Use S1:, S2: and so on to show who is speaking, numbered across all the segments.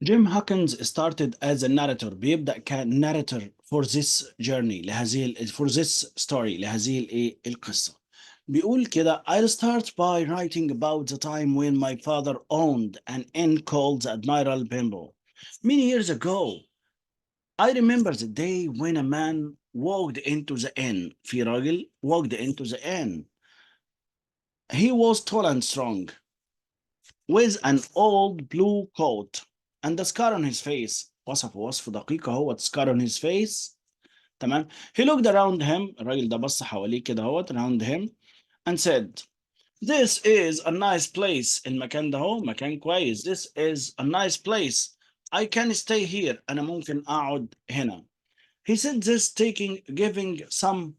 S1: Jim Hawkins started as a narrator. بيبدأ كناريتور for this journey for this story لهذه القصة. بيقول كده I'll start by writing about the time when my father owned an inn called the Admiral Benbow. Many years ago, I remember the day when a man walked into the inn. في راجل walked into the inn. He was tall and strong, with an old blue coat and a scar on his face. وصف دقيق اهوت scar on his face. تمام. He looked around him. الراجل ده بص حواليه كده اهوت around him and said, This is a nice place. المكان ده هو مكان كويس. This is a nice place. I can stay here. أنا ممكن أقعد هنا. He said this giving some.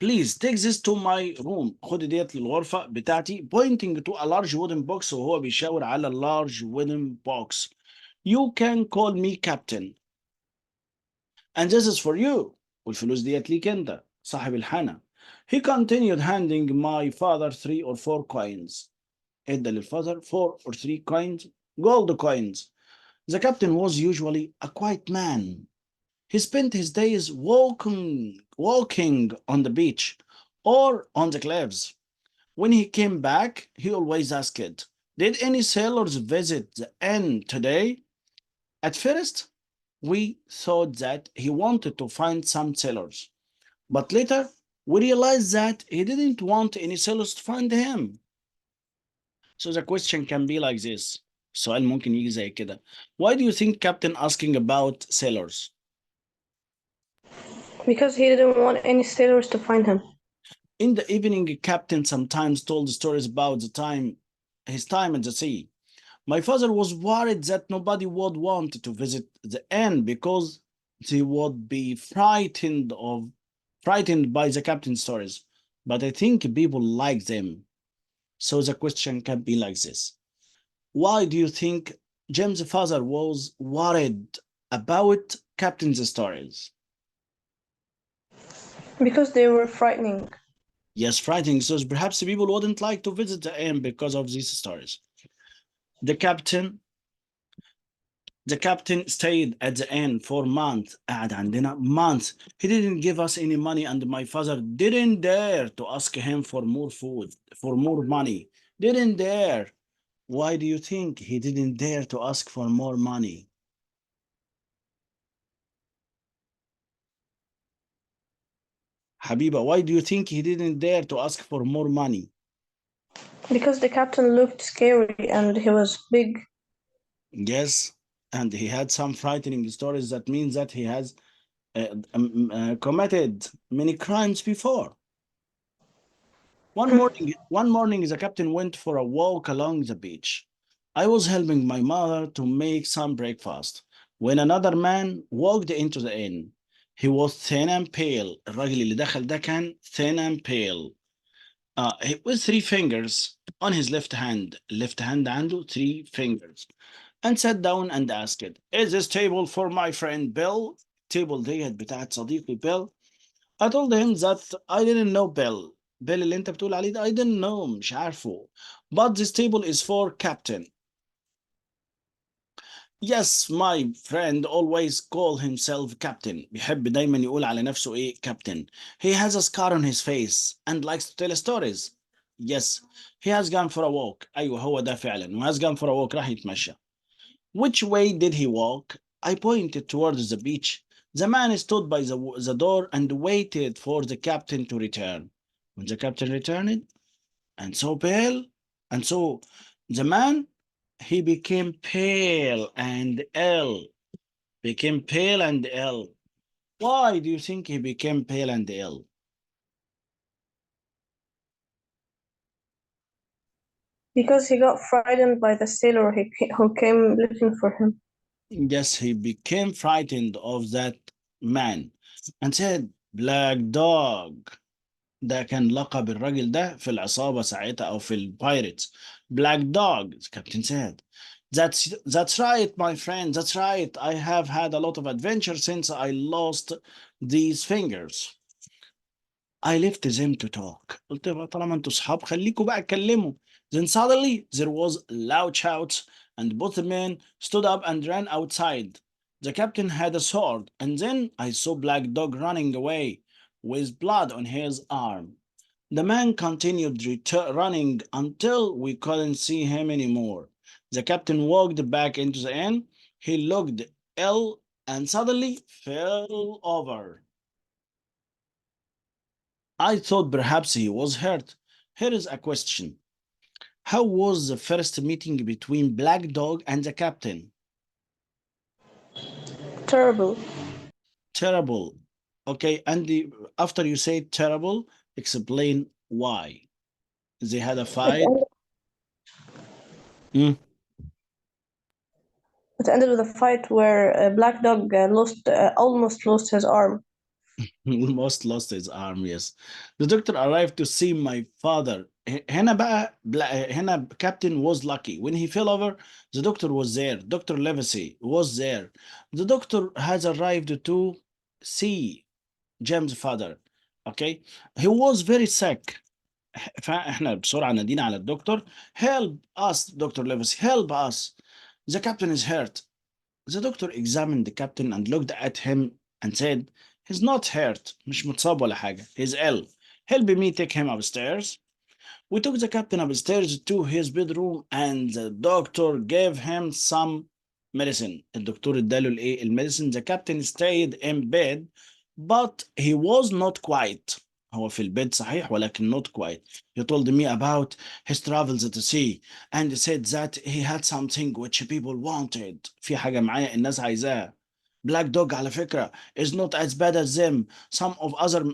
S1: Please take this to my room. خد ديت للغرفة بتاعتي. Pointing to a large wooden box وهو بيشاور على large wooden box. You can call me captain. And this is for you. والفلوس ديت ليك أنت صاحب الحانة. He continued handing my father 3 or 4 coins. ادى للfather 4 or 3 coins, gold coins. The captain was usually a quiet man. He spent his days walking on the beach or on the cliffs. When he came back, he always asked, Did any sailors visit the inn today? At first, we thought that he wanted to find some sailors, but later we realized that he didn't want any sailors to find him. So the question can be like this. السؤال ممكن يجي زي كده. Why do you think Captain asking about sailors?
S2: Because he didn't want any sailors to find him.
S1: In the evening, Captain sometimes told stories about his time at the sea. My father was worried that nobody would want to visit the inn because they would be frightened by the captain's stories. But I think people like them. So the question can be like this. Why do you think Jim's father was worried about captain's stories?
S2: Because they were frightening.
S1: Yes, frightening. So perhaps people wouldn't like to visit the inn because of these stories. The captain stayed at the inn for months. قعد عندنا months. He didn't give us any money, and my father didn't dare to ask him for more food, for more money. Didn't dare. Why do you think he didn't dare to ask for more money? Habiba, why do you think he didn't dare to ask for more money?
S2: Because the captain looked scary and he was big.
S1: Yes, and he had some frightening stories. That means that he has committed many crimes before. One morning, the captain went for a walk along the beach. I was helping my mother to make some breakfast when another man walked into the inn. He was thin and pale. الراجل اللي دخل ده كان thin and pale. With 3 fingers on his left hand. Left hand عنده 3 fingers. And sat down and asked, Is this table for my friend Bill? Table ديت بتاعت صديقي Bill. I told him that I didn't know Bill. Bill اللي انت بتقول عليه ده I didn't know, مش عارفه. But this table is for Captain. Yes, my friend always call himself Captain. بيحب دايما يقول على نفسه ايه Captain. He has a scar on his face and likes to tell stories. Yes, he has gone for a walk. أيوة هو ده فعلا. He has gone for a walk. راح يتمشى. Which way did he walk? I pointed towards the beach. The man stood by the door and waited for the captain to return. When the captain returned, and so pale, and so the man, he became pale and ill. Became pale and ill. Why do you think he became pale and ill?
S2: Because he got frightened by the sailor who came looking for him.
S1: Yes, he became frightened of that man and said, Black dog. ده كان لقب الراجل ده في العصابة ساعتها أو في البايرتس. Black dog, the captain said. That's right, my friend. That's right. I have had a lot of adventure since I lost these fingers. I left them to talk. قلت بقى طالما انتوا صحاب خليكوا بقى اتكلموا. Then suddenly there was loud shouts and both the men stood up and ran outside. The captain had a sword and then I saw Black Dog running away with blood on his arm. The man continued running until we couldn't see him anymore. The captain walked back into the inn. He looked ill and suddenly fell over. I thought perhaps he was hurt. Here is a question. How was the first meeting between Black Dog and the captain?
S2: Terrible.
S1: Terrible. Okay, and after you say terrible, explain why. They had a
S2: It
S1: fight.
S2: ended,
S1: Mm.
S2: it ended with a fight where Black Dog almost lost his arm.
S1: Almost lost his arm, yes. The doctor arrived to see my father. هنا بقى هنا Captain was lucky. When he fell over, the doctor was there. Dr. Livesey was there. The doctor has arrived to see James' father. Okay. He was very sick. فاحنا بسرعة نادينا على الدكتور. Help us, Dr. Livesey. Help us. The captain is hurt. The doctor examined the captain and looked at him and said, he's not hurt. مش متصاب ولا حاجة. He's ill. Help me take him upstairs. We took the captain upstairs to his bedroom and the doctor gave him some medicine. الدكتور اداله الايه المedicine. The captain stayed in bed but he was not quiet. هو في البيت صحيح ولكن not quiet. He told me about his travels at the sea and said that he had something which people wanted. في حاجة معايا الناس عايزاها. Black Dog على فكرة is not as bad as them. Some of other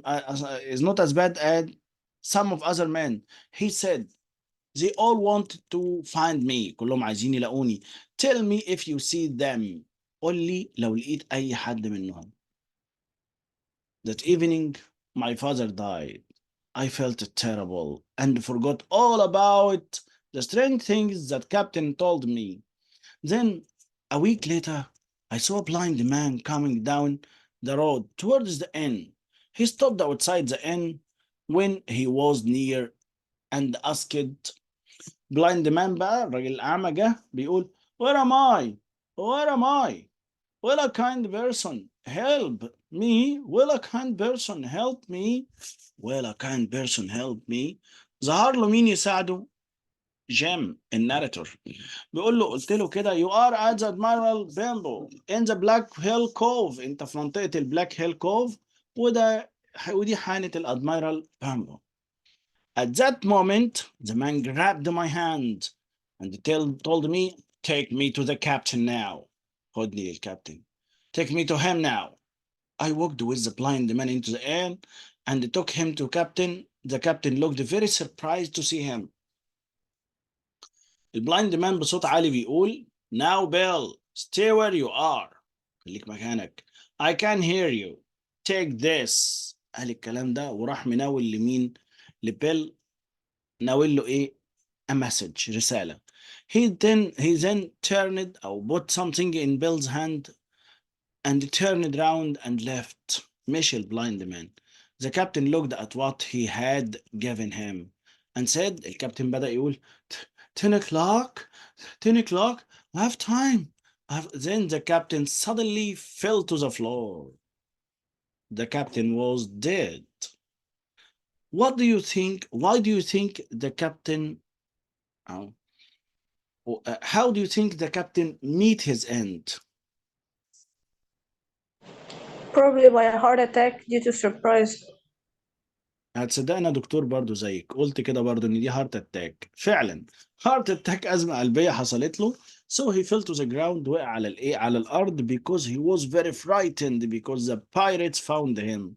S1: is not as bad as some of other men. He said they all want to find me. كلهم عايزين يلاقوني. Tell me if you see them. قول لي لو لقيت أي حد منهم. That evening, my father died. I felt terrible and forgot all about the strange things that Captain told me. Then, a week later, I saw a blind man coming down the road towards the inn. He stopped outside the inn when he was near and asked, blind man بقى الراجل الأعمى جه بيقول where am I? Where am I? Will a kind person help me? Will a kind person help me? Will a kind person help me? ظهر له مين يساعده؟ جيم الناريتور بيقول له قلت له كده you are at the Admiral Benbow in the Black Hill Cove. انت في منطقة البلاك هيل كوف ودي حانة الادميرال بامبو. At that moment the man grabbed my hand and told me take me to the captain now. خدني للكابتن. Take me to him now. I walked with the blind man into the inn and took him to captain. The captain looked very surprised to see him. البلايند مان بصوت عالي بيقول Now Bill, stay where you are. خليك مكانك. I can hear you. Take this. قال الكلام ده وراح مناول لمين؟ لبيل. ناول له ايه؟ A message. رسالة. He then turned or put something in Bill's hand and turned around and left. مشي البلايند man. The captain looked at what he had given him and said, الكابتن بدأ يقول 10 o'clock, 10 o'clock, I have time. Then the captain suddenly fell to the floor. The captain was dead. What do you think? Why do you think the captain, how do you think the captain meet his end?
S2: Probably by a heart attack due to surprise.
S1: هتصدقنا دكتور برضو زيك قلت كده برضو ان دي هارت اتاك فعلا هارت اتاك ازمه قلبيه حصلت له so he fell to the ground وقع على الايه على الارض because he was very frightened because the pirates found him.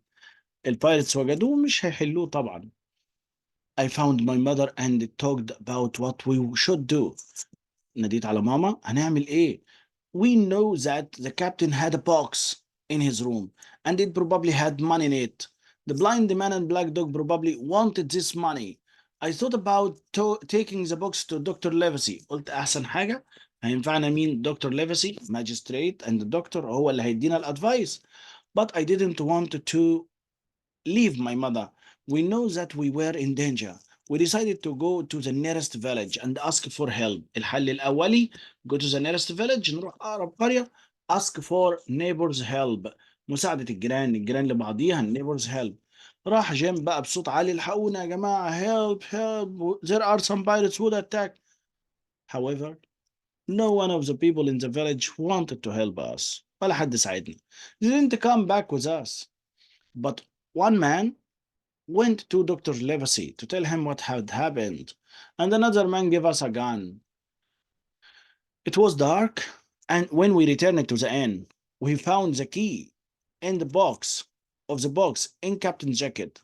S1: البايرتس وجدوه مش هيحلوه طبعا. I found my mother and talked about what we should do. ناديت على ماما هنعمل ايه. We know that the captain had a box in his room and it probably had money in it. The blind man and Black Dog probably wanted this money. I thought about taking the box to Dr. Livesey. قلت أحسن حاجة هينفعنا مين Dr. Livesey magistrate and the doctor هو اللي هيدينا الادفايس. But I didn't want to leave my mother We know that we were in danger. We decided to go to the nearest village and ask for help. الحل الأولي go to the nearest village نروح أقرب قرية ask for neighbors help مساعدة الجيران لبعضيها neighbors help. راح جيم بقى بصوت عالي الحقونا يا جماعة help help there are some pirates would attack. However, no one of the people in the village wanted to help us. ولا حد ساعدنا. They didn't come back with us. But one man went to Dr. Livesey to tell him what had happened, and another man gave us a gun. It was dark, and when we returned to the inn, we found the key in the box in Captain's jacket.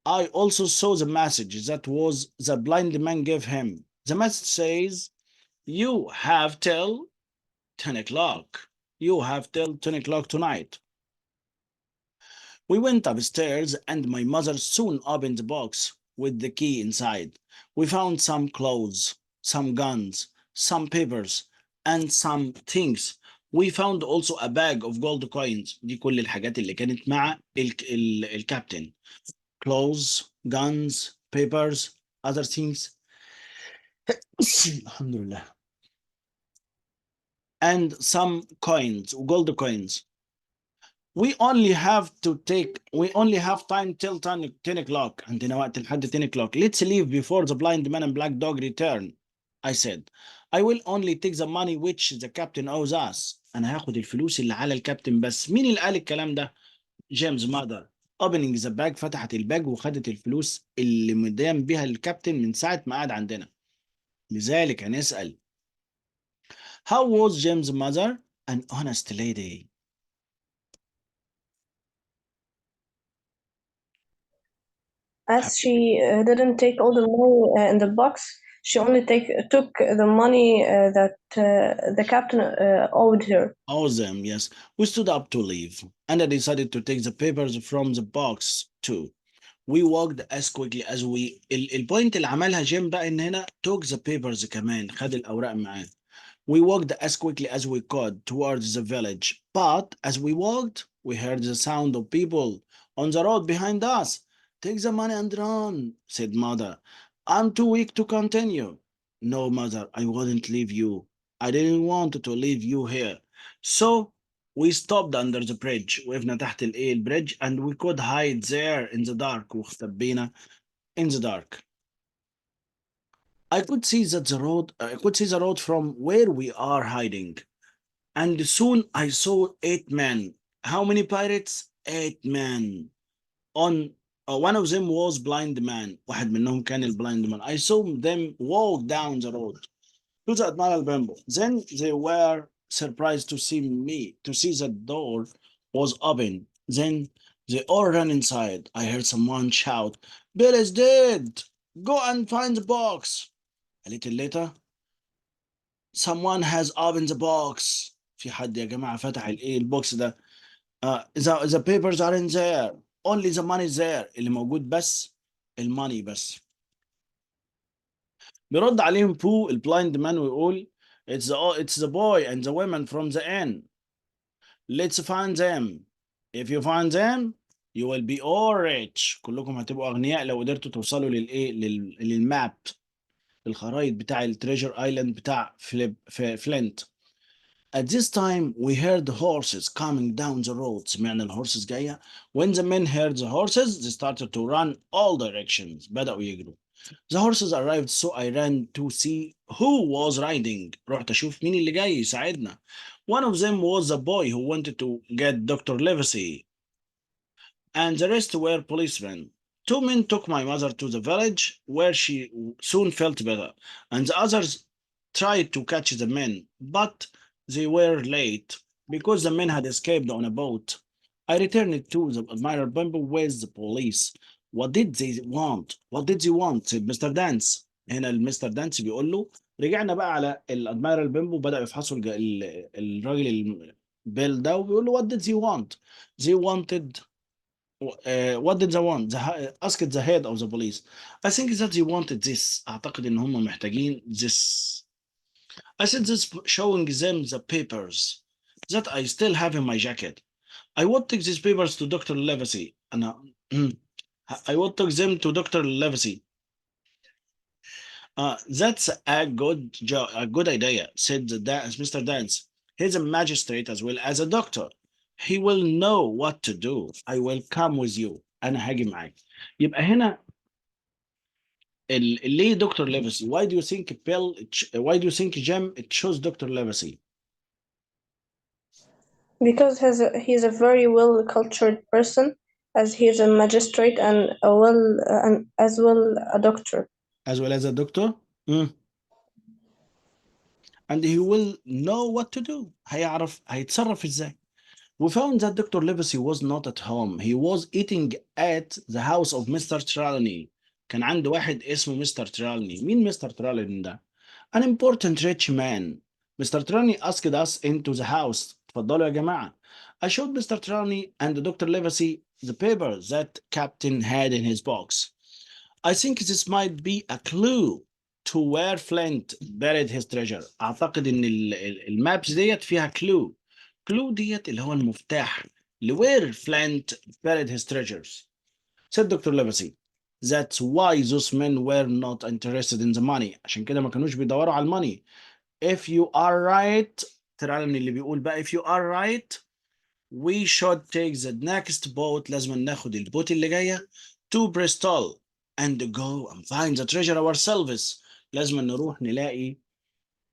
S1: I also saw the message that was the blind man gave him. The message says, "You have till 10 o'clock. You have till 10 o'clock tonight." We went upstairs and my mother soon opened the box with the key inside. We found some clothes, some guns, some papers, and some things. We found also a bag of gold coins. دي كل الحاجات اللي كانت مع الكابتن. Clothes, guns, papers, other things. الحمد لله. And some coins, gold coins. We only have time till 10 o'clock. عندنا وقت لحد 10 o'clock. Let's leave before the blind man and black dog return. I said, I will only take the money which the captain owes us. أنا هاخد الفلوس اللي على الكابتن بس. مين اللي قال الكلام ده؟ جيمس mother. Opening the bag فتحت الباج وخدت الفلوس اللي مدام بيها الكابتن من ساعة ما قعد عندنا. لذلك هنسأل How was James' mother? An honest lady.
S2: As she didn't take all the money in the box, she only took the money that the captain owed her.
S1: Awesome, yes. We stood up to leave, and I decided to take the papers from the box too. We walked as quickly as we البوينت اللي عملها جيم بقى ان هنا took the papers كمان خد الأوراق معاه. We walked as quickly as we could towards the village, but as we walked, we heard the sound of people on the road behind us. Take the money and run, said mother. I'm too weak to continue. No, mother, I wouldn't leave you. I didn't want to leave you here. So we stopped under the bridge. وقفنا تحت البريدج and we could hide there in the dark. واختبينا in the dark. I could see the road from where we are hiding. And soon I saw 8 men. How many pirates? 8 men. On one of them was blind man. واحد منهم كان البلايند man. I saw them walk down the road to the Admiral Bimbo. Then they were surprised to see the door was open. Then they all ran inside. I heard someone shout, Bill is dead. Go and find the box. A little later, someone has opened the box. في حد يا جماعة فتح البوكس ده. The papers are in there. Only the money is there. اللي موجود بس الماني بس. بيرد عليهم بو البلايند مان ويقول it's the boy and the women from the inn. Let's find them. If you find them, you will be all rich. كلكم هتبقوا أغنياء لو قدرتوا توصلوا للماب الخرائط بتاع التريجر ايلاند بتاع فلينت. At this time we heard the horses coming down the road. سمعنا الهورسز جاية. When the men heard the horses, they started to run all directions. بدأوا يجروا. The horses arrived, so I ran to see who was riding. رحت أشوف مين اللي جاي يساعدنا. One of them was a boy who wanted to get Dr. Livesey, and the rest were policemen. 2 men took my mother to the village, where she soon felt better, and the others tried to catch the men, but they were late because the men had escaped on a boat. I returned to the Admiral Bimbo with the police. What did they want? What did they want? said Mr. Dance. هنا المستر دانس بيقول له رجعنا بقى على الادميرال بيمبو بدأوا يفحصوا الراجل البيل ده وبيقول له what did they want? They wanted what did they want? Asked the head of the police. I think that they wanted this. أعتقد إن هم محتاجين this. I said this showing them the papers that I still have in my jacket. I would take these papers to Dr. Livesey. I will talk them to Dr. Livesey. That's a good idea, said Mr. Dance. He's a magistrate as well as a doctor. He will know what to do. I will come with you. أنا هاجي معاك. يبقى هنا ليه دكتور ليفسي؟ Why do you think why do you think Jim chose Dr. Livesey?
S2: Because he's a very well-cultured person, as he's a magistrate and as well a doctor.
S1: As well as a doctor? Mm. And he will know what to do. هيتصرف ازاي. We found that Dr. Livesey was not at home. He was eating at the house of Mr. Trelawney. كان عنده واحد اسمه Mr. Trelawney. مين Mr. Trelawney ده؟ An important rich man. Mr. Trelawney asked us into the house. اتفضلوا يا جماعة. I showed Mr. Trelawney and Dr. Livesey the paper that Captain had in his box. I think this might be a clue to where Flint buried his treasure. أعتقد إن المابس ديت فيها clue. clue ديت اللي هو المفتاح where Flint buried his treasures. Said Dr. Livesey. That's why those men were not interested in the money. عشان كده ما كانوش بيدوروا على الماني. If you are right, ترى من اللي بيقول بقى if you are right, we should take the next boat. لازم ناخد البوت اللي جاية to Bristol and go and find the treasure ourselves. لازم نروح نلاقي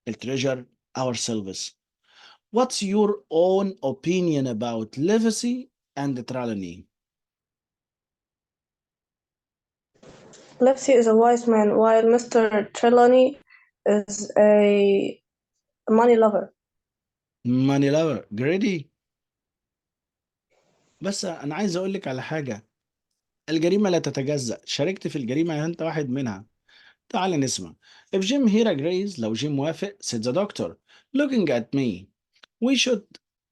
S1: التريجر ourselves. What's your own opinion about Livesey and Trelawney?
S2: Livesey is a wise man, while Mr. Trelawney is a money lover.
S1: Money lover, greedy. بس أنا عايز أقول لك على حاجة. الجريمة لا تتجزأ. شاركت في الجريمة أنت واحد منها. تعال نسمع. If Jim here agrees, لو جيم موافق, said the doctor, looking at me. We should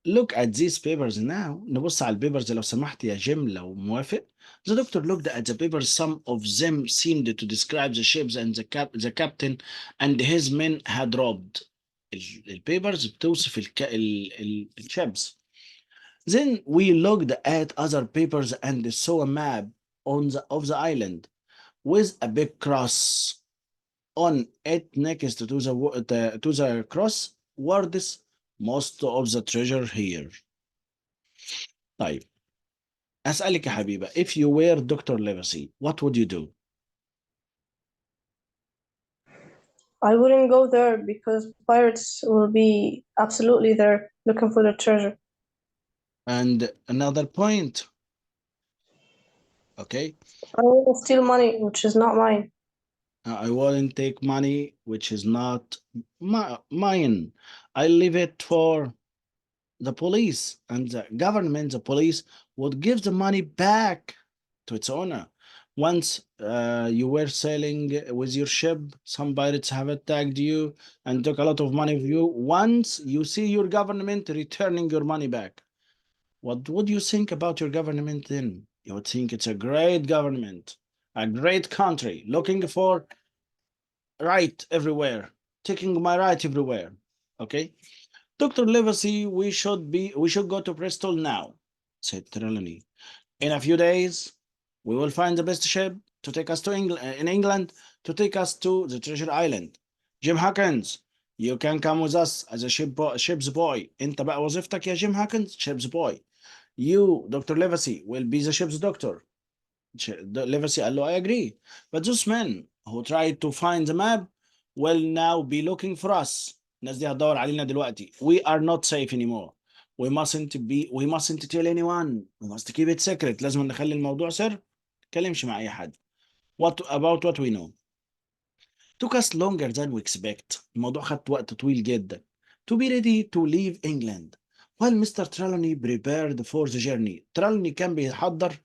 S1: look at these papers now. نبص على البيبرز لو سمحت يا جيم لو موافق. The doctor looked at the papers. Some of them seemed to describe the ships and the captain and his men had robbed. البيبرز بتوصف الشيبس. Then we looked at other papers and saw a map of the island with a big cross on it. Next to the cross words most of the treasure here. طيب أسألك يا حبيبة, if you were Dr. Livesey, what would you do?
S2: I wouldn't go there because pirates will be absolutely there looking for the treasure.
S1: And another point. Okay.
S2: I will steal money, which is not mine.
S1: I wouldn't take money which is not mine. I leave it for the police and the government. The police would give the money back to its owner. Once you were sailing with your ship, some pirates have attacked you and took a lot of money from you. Once you see your government returning your money back, what would you think about your government then? You would think it's a great government, a great country, looking for right everywhere, taking my right everywhere. Okay, Dr. Livesey, we should go to Bristol now, said Trelawney. In a few days, we will find the best ship to take us to England to take us to the Treasure Island. Jim Hawkins, you can come with us as a ship's boy. انت بقى وظيفتك يا Jim Hawkins, ship's boy. You, Dr. Livesey, will be the ship's doctor. Livesey قال له I agree. But those men who tried to find the map will now be looking for us. الناس دي هتدور علينا دلوقتي. We are not safe anymore. We mustn't tell anyone. We must keep it secret. لازم نخلي الموضوع سر. تكلمش مع أي حد. What about what we know? Took us longer than we expect. الموضوع خد وقت طويل جدا. To be ready to leave England. While Mr. Trelawney prepared for the journey. Trelawney كان بيحضر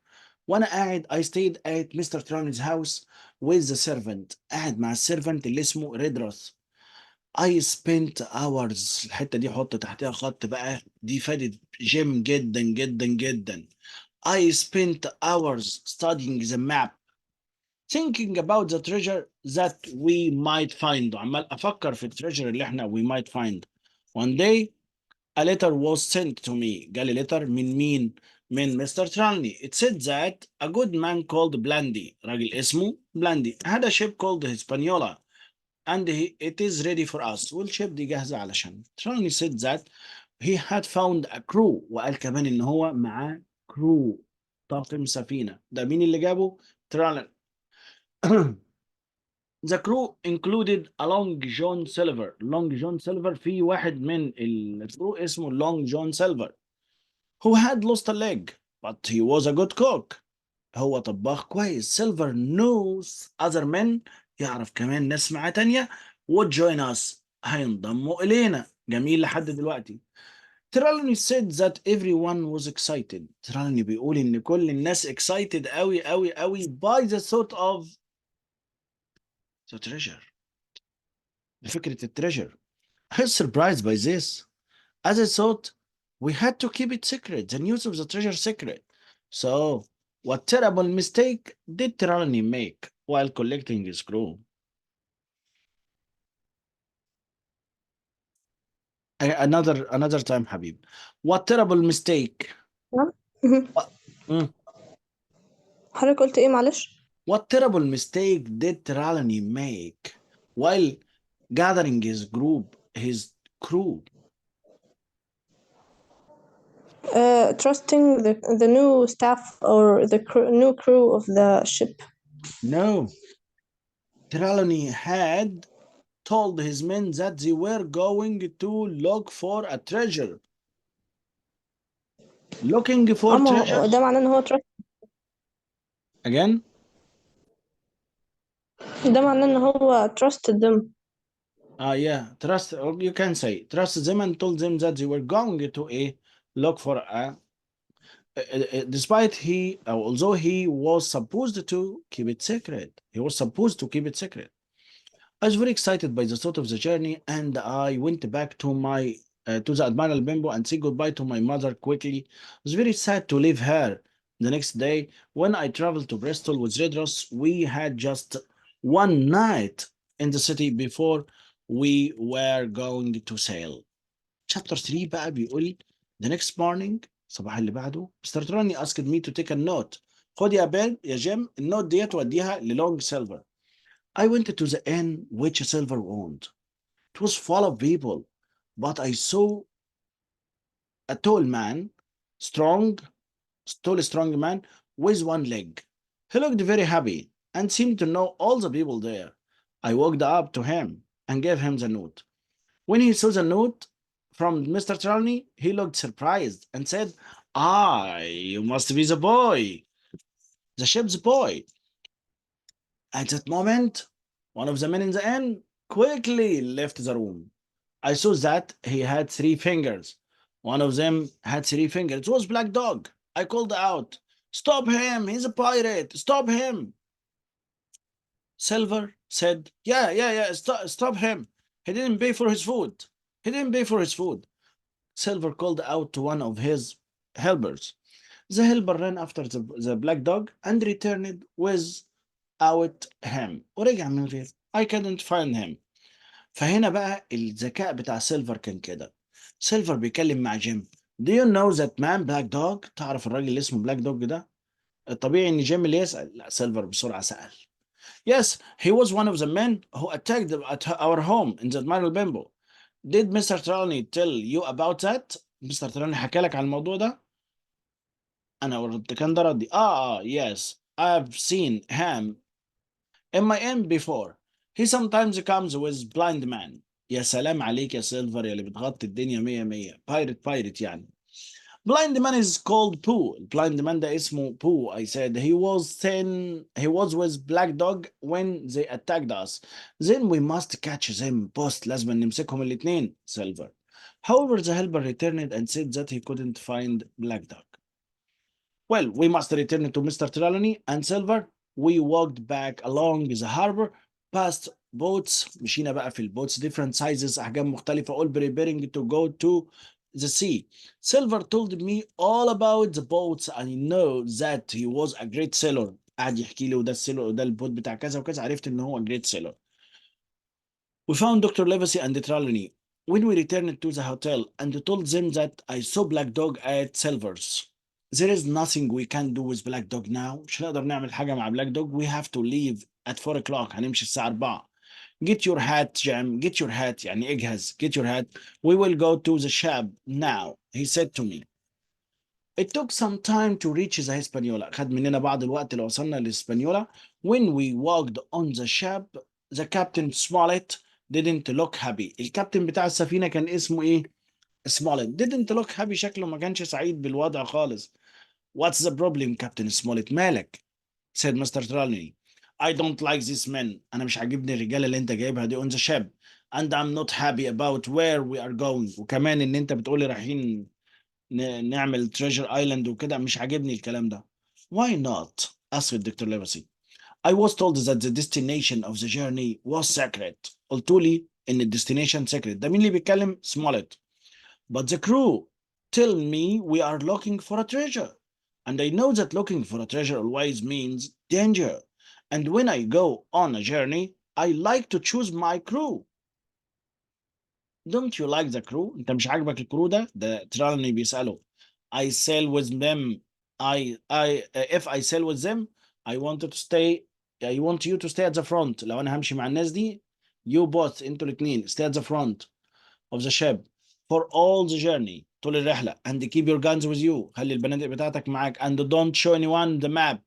S1: وأنا قاعد I stayed at Mr. Trelawney's house with the servant. قاعد مع السيرفنت اللي اسمه ريدروث. I spent hours. الحتة دي حط تحتها خط بقى. دي فادت جيم جدا جدا جدا. I spent hours studying the map. Thinking about the treasure that we might find. عمال أفكر في التريجر اللي احنا we might find. One day a letter was sent to me. جالي letter من مين؟ من مستر ترالني. It said that a good man called Blandy, راجل اسمه بلاندي, had a ship called Hispaniola and it is ready for us. والشيب دي جاهزة علشان. ترالني said that he had found a crew, وقال كمان إن هو معاه crew, طاقم سفينة. ده مين اللي جابه؟ ترالني. The crew included a Long John Silver. Long John Silver, في واحد من الكرو اسمه Long John Silver, who had lost a leg, but he was a good cook. هو طباخ كويس. Silver knows other men, يعرف كمان ناس معاه تانية, would join us, هينضموا إلينا. جميل لحد دلوقتي. Trelawney said that everyone was excited. Trelawney بيقول إن كل الناس excited أوي أوي أوي by the thought of the treasure. فكرة التريجر. I was surprised by this, as I thought we had to keep it secret, the news of the treasure secret. So, what terrible mistake did Trelawney make while collecting his crew? Another time, Habib. What terrible mistake?
S2: نعم.
S1: What, mm,
S2: حضرتك قلت ايه معلش؟
S1: what terrible mistake did Trelawney make while gathering his crew?
S2: Trusting the new staff or the new crew of the ship.
S1: No. Trelawney had told his men that they were going to look for a treasure. Looking for
S2: ما هو
S1: treasure
S2: ده معناه ان هو
S1: again.
S2: ده معناه ان هو trusted them.
S1: Yeah, trust, or you can say trust them, and told them that they were going to look for a despite although he was supposed to keep it secret. He was supposed to keep it secret. I was very excited by the thought of the journey, and I went back to the Admiral Bimbo and said goodbye to my mother quickly. I was very sad to leave her. The next day, when I traveled to Bristol with Redros, we had just one night in the city before we were going to sail. Chapter 3 بقى بيقول the next morning, صباح اللي بعده, Mr. Trelawney asked me to take a note. خد يا بيل يا جيم النوت ديت وديها للونج سيلفر. I went to the inn which Silver owned. It was full of people, but I saw a tall man, strong, strong man with one leg. He looked very happy and seemed to know all the people there. I walked up to him and gave him the note. When he saw the note from Mr. Trelawney, he looked surprised and said, "Ah, you must be the ship's boy." At that moment, one of the men in the inn quickly left the room. I saw that he had 3 fingers. One of them had 3 fingers. It was Black Dog. I called out, "Stop him! He's a pirate! Stop him!" Silver said, Yeah, stop him. He didn't pay for his food. He didn't pay for his food. Silver called out to one of his helpers. The helper ran after the Black Dog and returned without him. ورجع من غير. I couldn't find him. فهنا بقى الذكاء بتاع سيلفر كان كده. سيلفر بيكلم مع جيم. Do you know that man Black Dog؟ تعرف الراجل اللي اسمه بلاك دوج ده؟ الطبيعي ان جيم اللي يسأل. لا، سيلفر بسرعة سأل. Yes, he was one of the men who attacked at our home in the Admiral Bimbo. Did Mr. Trelawney tell you about that؟ مستر تراني حكى لك عن الموضوع ده؟ أنا ورد كان ده ردي. Yes, I've seen him in my inn before. He sometimes comes with blind man. يا سلام عليك يا سيلفر يا اللي بتغطي الدنيا مية مية. بايرت يعني. Blind man is called Pooh. Blind man ده اسمه Pooh. I said he was thin. He was with Black Dog when they attacked us. Then we must catch them both. لازم نمسكهم الاتنين. Silver. However, the helper returned and said that he couldn't find Black Dog. Well, we must return to Mr. Trelawney and Silver. We walked back along the harbor past boats. مشينا بقى في البوتس different sizes أحجام مختلفة all preparing to go to the sea. Silver told me all about the boats. I know that he was a great sailor. قعد يحكي لي وده السيلر وده البوت بتاع كذا وكذا. عرفت إن هو great sailor. We found Dr. Livesey and Trelawney when we returned to the hotel and told them that I saw Black Dog at Silver's. There is nothing we can do with black dog now. مش هنقدر نعمل حاجة مع black dog. We have to leave at 4 o'clock. هنمشي الساعة 4. Get your hat, Jam. Get your hat. يعني اجهز. Get your hat. We will go to the shop now. He said to me. It took some time to reach the Hispaniola. خد مننا بعض الوقت لو وصلنا للإسبانيولا. When we walked on the ship, the captain Smollett didn't look happy. الكابتن بتاع السفينة كان اسمه إيه؟ Smollett. Didn't look happy. شكله ما كانش سعيد بالوضع خالص. What's the problem, Captain Smollett? مالك? Said Mr. Trelawney. I don't like this man. أنا مش عاجبني الرجالة اللي أنت جايبها دي on the ship. And I'm not happy about where we are going. وكمان إن أنت بتقولي رايحين نعمل treasure island وكده مش عاجبني الكلام ده. Why not? asked Dr. Livesey. I was told that the destination of the journey was secret. قلتوا لي إن الديستنيشن secret. ده مين اللي بيتكلم؟ Smollett. But the crew tell me we are looking for a treasure. And I know that looking for a treasure always means danger. And when I go on a journey, I like to choose my crew. Don't you like the crew? انت مش عاجبك الكرو ده؟ ده تراني بيسأله. I sail with them. If I sail with them, I want you to stay at the front. لو انا همشي مع الناس دي, you both انتوا الاثنين stay at the front of the ship for all the journey. طول الرحلة. And keep your guns with you. خلي البنادق بتاعتك معاك. And don't show anyone the map.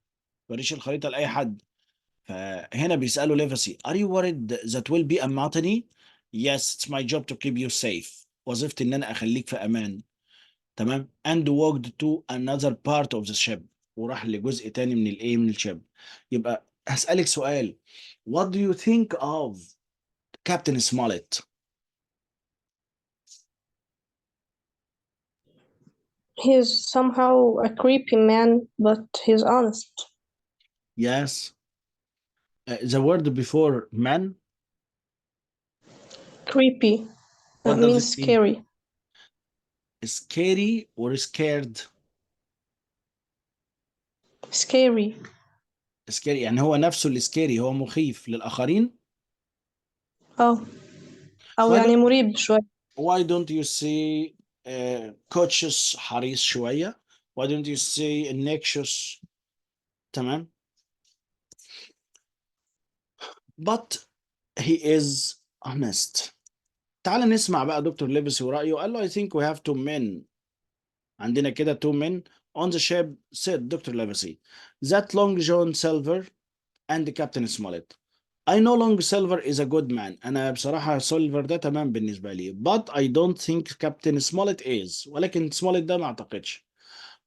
S1: وريش الخريطة لأي حد. فهنا بيسألوا ليفسي, Are you worried that will be a mutiny? Yes, it's my job to keep you safe. وظيفتي إن أنا أخليك في أمان. تمام. And walked to another part of the ship. وراح لجزء تاني من الإيه من الشيب. يبقى هسألك سؤال. What do you think of Captain Smollett?
S2: He's somehow a creepy man, but he's honest.
S1: Yes. The word before man?
S2: Creepy.
S1: What
S2: That
S1: does
S2: means
S1: it mean?
S2: scary.
S1: Scary or scared?
S2: Scary.
S1: scary يعني هو نفسه اللي scary, هو مخيف للآخرين.
S2: أو
S1: Why
S2: يعني
S1: don't
S2: مريب شوية.
S1: why don't you say cautious, حريص شوية? Why don't you say anxious? تمام. But he is honest. تعال نسمع بقى دكتور ليفسي ورأيه. قال له I think we have two men. عندنا كده two men on the ship, said Dr. Livesey. That Long John Silver and Captain Smollett. I know Long Silver is a good man. أنا بصراحة سيلفر ده تمام بالنسبة لي. But I don't think Captain Smollett is. ولكن سموليت ده ما أعتقدش.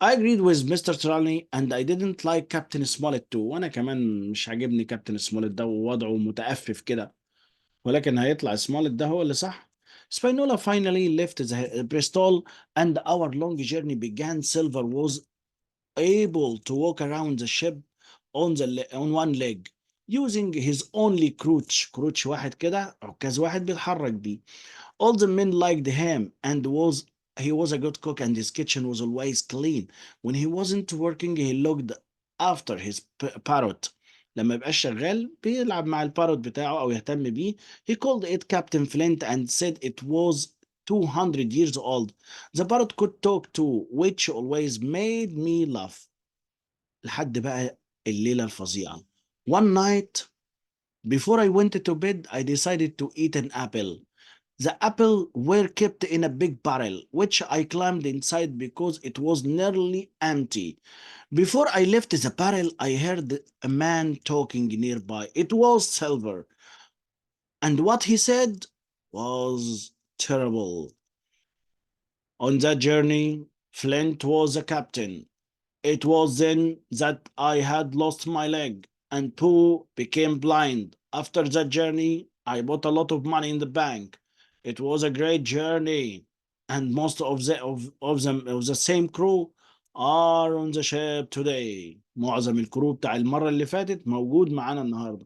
S1: I agreed with Mr. Trelawney and I didn't like Captain Smollett too. وأنا كمان مش عاجبني كابتن سموليت ده ووضعه متأفف كده. ولكن هيطلع سموليت ده هو اللي صح. Spinola finally left the Bristol and our long journey began. Silver was able to walk around the ship on one leg using his only crutch واحد كده, عكاز واحد بيتحرك بيه. All the men liked him and he was a good cook and his kitchen was always clean. When he wasn't working he looked after his parrot. لما يبقاش شغال بيلعب مع الباروت بتاعه او يهتم بيه. He called it Captain Flint and said it was 200 years old. The parrot could talk too, which always made me laugh. لحد بقى الليلة الفظيعة. One night before I went to bed I decided to eat an apple. The apple were kept in a big barrel, which I climbed inside because it was nearly empty. Before I left the barrel, I heard a man talking nearby. It was Silver. And what he said was terrible. On that journey, Flint was a captain. It was then that I had lost my leg and Pooh became blind. After that journey, I bought a lot of money in the bank. It was a great journey, and most of the same crew are on the ship today. معظم الكرو بتاع المرة اللي فاتت موجود معانا النهاردة.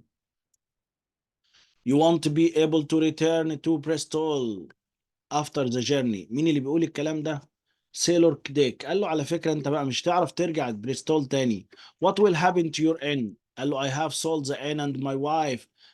S1: You want to be able to return to Bristol after the journey. مين اللي بيقول الكلام ده؟ سيلور كديك. قال له على فكرة انت بقى مش تعرف ترجع بريستول تاني. What will happen to your inn? قال له I have sold the inn and my wife